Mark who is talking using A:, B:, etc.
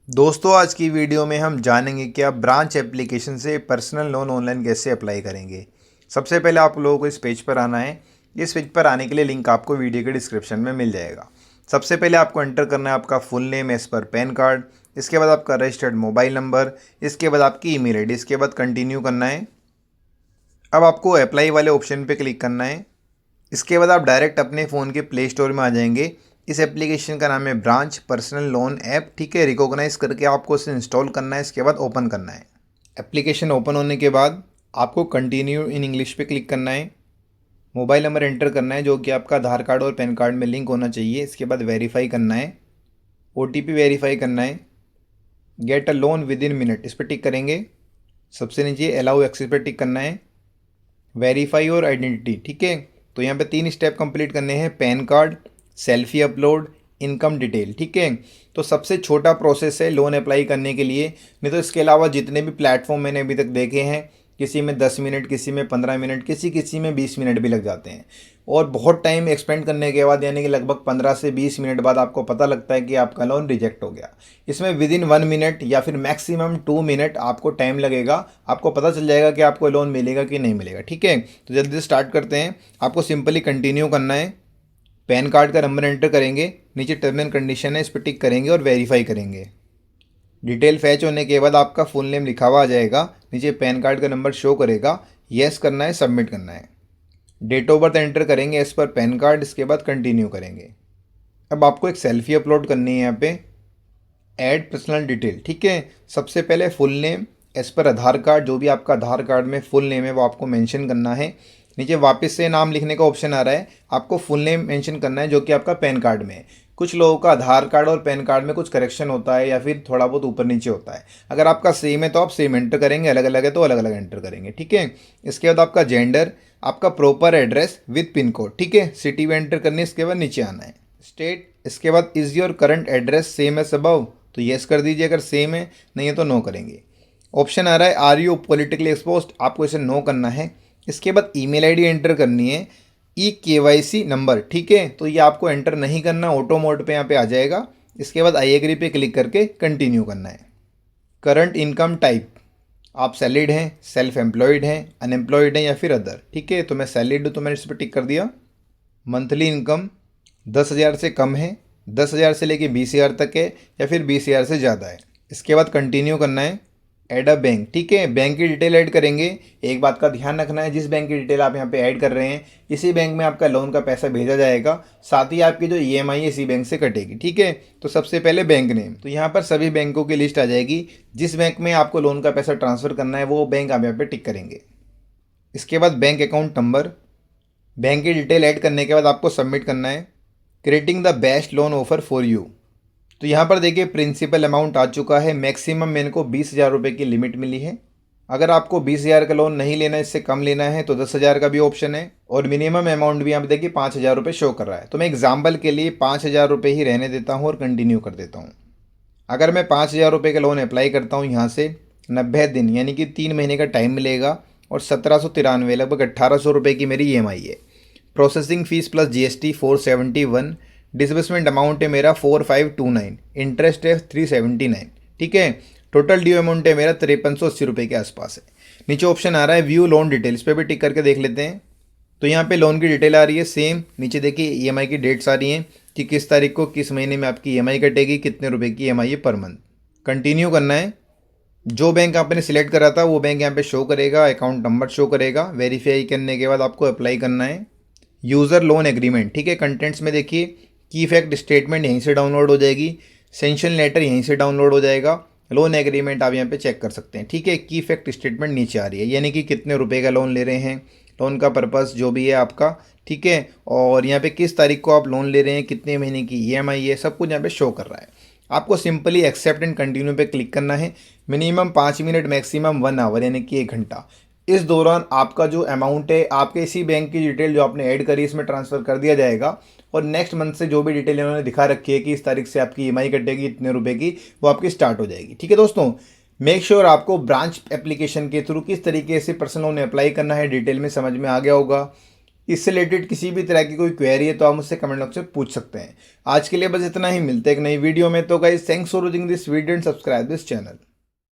A: दोस्तों आज की वीडियो में हम जानेंगे कि आप ब्रांच एप्लीकेशन से पर्सनल लोन ऑनलाइन कैसे अप्लाई करेंगे। सबसे पहले आप लोगों को इस पेज पर आना है। इस पेज पर आने के लिए लिंक आपको वीडियो के डिस्क्रिप्शन में मिल जाएगा। सबसे पहले आपको एंटर करना है आपका full name as per PAN card, इसके बाद आपका रजिस्टर्ड मोबाइल नंबर, इसके बाद आपकी ईमेल आईडी, इसके बाद कंटिन्यू करना है। अब आपको अप्लाई वाले ऑप्शन पे क्लिक करना है। इसके बाद आप डायरेक्ट अपने फ़ोन के प्ले स्टोर में आ जाएंगे। इस एप्लीकेशन का नाम है ब्रांच पर्सनल लोन ऐप, ठीक है। रिकॉग्नाइज करके आपको इसे इंस्टॉल करना है, इसके बाद ओपन करना है। एप्लीकेशन ओपन होने के बाद आपको कंटिन्यू इन इंग्लिश पे क्लिक करना है। मोबाइल नंबर एंटर करना है जो कि आपका आधार कार्ड और पैन कार्ड में लिंक होना चाहिए। इसके बाद वेरीफाई करना है, ओटीपी वेरीफाई करना है। Get a loan with in minute इस पर टिक करेंगे। सबसे नीचे अलाउ एक्सेस पर टिक करना है। वेरीफाई और आइडेंटिटी, ठीक है। तो यहाँ पे 3 स्टेप कंप्लीट करने हैं, pan card, selfie upload, income detail, ठीक है। तो सबसे छोटा प्रोसेस है लोन अप्लाई करने के लिए। नहीं तो इसके अलावा जितने भी प्लेटफॉर्म मैंने अभी तक देखे हैं, किसी में 10 मिनट, किसी में 15 मिनट, किसी में 20 मिनट भी लग जाते हैं। और बहुत टाइम एक्सपेंड करने के बाद यानी कि लगभग 15 से 20 मिनट बाद आपको पता लगता है कि आपका लोन रिजेक्ट हो गया। इसमें विद इन 1 मिनट या फिर मैक्सिमम 2 मिनट आपको टाइम लगेगा। आपको पता चल जाएगा कि आपको लोन मिलेगा कि नहीं मिलेगा, ठीक है। तो जल्दी स्टार्ट करते हैं। आपको सिंपली कंटिन्यू करना है। पैन कार्ड का नंबर एंटर करेंगे, नीचे टर्म एंड कंडीशन है इस पर टिक करेंगे और वेरीफाई करेंगे। डिटेल फैच होने के बाद आपका फुल नेम लिखा हुआ आ जाएगा, नीचे पैन कार्ड का नंबर शो करेगा। येस करना है, सबमिट करना है। डेट ऑफ बर्थ एंटर करेंगे एज पर पैन कार्ड, इसके बाद कंटिन्यू करेंगे। अब आपको एक सेल्फी अपलोड करनी है यहाँ पे। ऐड पर्सनल डिटेल, ठीक है। सबसे पहले फुल नेम एज पर आधार कार्ड, जो भी आपका आधार कार्ड में फुल नेम है वो आपको मेंशन करना है। नीचे वापस से नाम लिखने का ऑप्शन आ रहा है, आपको फुल नेम मेंशन करना है जो कि आपका पैन कार्ड में है। कुछ लोगों का आधार कार्ड और पैन कार्ड में कुछ करेक्शन होता है या फिर थोड़ा बहुत ऊपर नीचे होता है। अगर आपका सेम है तो आप सेम एंटर करेंगे, अलग अलग है तो अलग अलग एंटर करेंगे, ठीक है। इसके बाद आपका जेंडर, आपका proper address with pin code, ठीक है। सिटी में एंटर करनी है, इसके बाद नीचे आना है। स्टेट, इसके बाद is your current address same as above, तो येस कर दीजिए अगर सेम है, नहीं है तो नो करेंगे। ऑप्शन आ रहा है आर यू पॉलिटिकली एक्सपोज्ड, आपको इसे नो करना है। इसके बाद ईमेल आईडी एंटर करनी है, ई केवाईसी नंबर, ठीक है। तो ये आपको एंटर नहीं करना, ऑटो मोड पे यहाँ पे आ जाएगा। इसके बाद आई एग्री पे क्लिक करके कंटिन्यू करना है। करंट इनकम टाइप, आप सैलरीड हैं, सेल्फ एम्प्लॉयड हैं, अनएम्प्लॉयड हैं या फिर अदर, ठीक है। तो मैं सैलरीड हूँ तो मैंने इस पर टिक कर दिया। मंथली इनकम 10,000 से कम है, 10,000 से लेके 20,000 तक है या फिर 20,000 से ज़्यादा है। इसके बाद कंटिन्यू करना है। ऐड अ बैंक, ठीक है। बैंक की डिटेल ऐड करेंगे। एक बात का ध्यान रखना है, जिस बैंक की डिटेल आप यहाँ पे ऐड कर रहे हैं इसी बैंक में आपका लोन का पैसा भेजा जाएगा। साथ ही आपकी जो ईएमआई है इसी बैंक से कटेगी, ठीक है। तो सबसे पहले बैंक नेम, तो यहाँ पर सभी बैंकों की लिस्ट आ जाएगी। जिस बैंक में आपको लोन का पैसा ट्रांसफ़र करना है वो बैंक आप यहाँ पे टिक करेंगे। इसके बाद बैंक अकाउंट नंबर, बैंक की डिटेल ऐड करने के बाद आपको सबमिट करना है। Creating the best loan offer for you, तो यहाँ पर देखिए प्रिंसिपल अमाउंट आ चुका है। मैक्सिमम मेरे को 20,000 रुपये की लिमिट मिली है। अगर आपको 20,000 का लोन नहीं लेना है, इससे कम लेना है तो 10,000 का भी ऑप्शन है। और मिनिमम अमाउंट भी यहाँ पे देखिए 5,000 रुपये शो कर रहा है। तो मैं एग्जाम्पल के लिए 5,000 रुपये ही रहने देता हूँ और कंटिन्यू कर देता हूँ। अगर मैं 5,000 रुपये का लोन अप्लाई करता हूँ यहाँ से, 90 दिन यानी कि 3 महीने का टाइम मिलेगा और 1793 लगभग 1,800 रुपये की मेरी ईएमआई है। Processing fees plus GST 471, disbursement amount है मेरा 4529, इंटरेस्ट है 379, ठीक है। टोटल ड्यू अमाउंट है मेरा 5380 रुपये के आसपास है। नीचे ऑप्शन आ रहा है व्यू लोन डिटेल्स, पे भी टिक करके देख लेते हैं। तो यहाँ पे लोन की डिटेल आ रही है सेम। नीचे देखिए ईएमआई की डेट्स आ रही हैं कि किस तारीख को किस महीने में आपकी ईएमआई कटेगी, कितने रुपए की ईएमआई है पर मंथ। कंटिन्यू करना है। जो बैंक आपने सिलेक्ट करा था वो बैंक यहाँ पे शो करेगा, अकाउंट नंबर शो करेगा। वेरीफाई करने के बाद आपको अप्लाई करना है। यूज़र लोन एग्रीमेंट, ठीक है। कंटेंट्स में देखिए की फैक्ट स्टेटमेंट यहीं से डाउनलोड हो जाएगी, सेंक्शन लेटर यहीं से डाउनलोड हो जाएगा, लोन एग्रीमेंट आप यहाँ पे चेक कर सकते हैं, ठीक है। की फैक्ट स्टेटमेंट नीचे आ रही है, यानी कि कितने रुपए का लोन ले रहे हैं, लोन का पर्पस जो भी है आपका, ठीक है। और यहाँ पे किस तारीख को आप लोन ले रहे हैं, कितने महीने की ईएमआई है, सब कुछ यहाँ पे शो कर रहा है। आपको सिंपली एक्सेप्ट एंड कंटिन्यू पे क्लिक करना है। मिनिमम 5 मिनट, मैक्सिमम 1 आवर यानी कि 1 घंटा। इस दौरान आपका जो अमाउंट है आपके इसी बैंक की डिटेल जो आपने ऐड करी इसमें ट्रांसफ़र कर दिया जाएगा। और नेक्स्ट मंथ से जो भी डिटेल इन्होंने दिखा रखी है कि इस तारीख से आपकी ईएमआई कटेगी इतने रुपए की, वो आपकी स्टार्ट हो जाएगी, ठीक है दोस्तों। मेक श्योर आपको ब्रांच एप्लीकेशन के थ्रू किस तरीके से पर्सनल लोन अप्लाई करना है डिटेल में समझ में आ गया होगा। इससे रिलेटेड किसी भी तरह की कोई क्वेरी है तो आप मुझसे कमेंट बॉक्स में पूछ सकते हैं। आज के लिए बस इतना ही, मिलते हैं एक नई वीडियो में। तो guys, thanks for watching this video and subscribe this channel.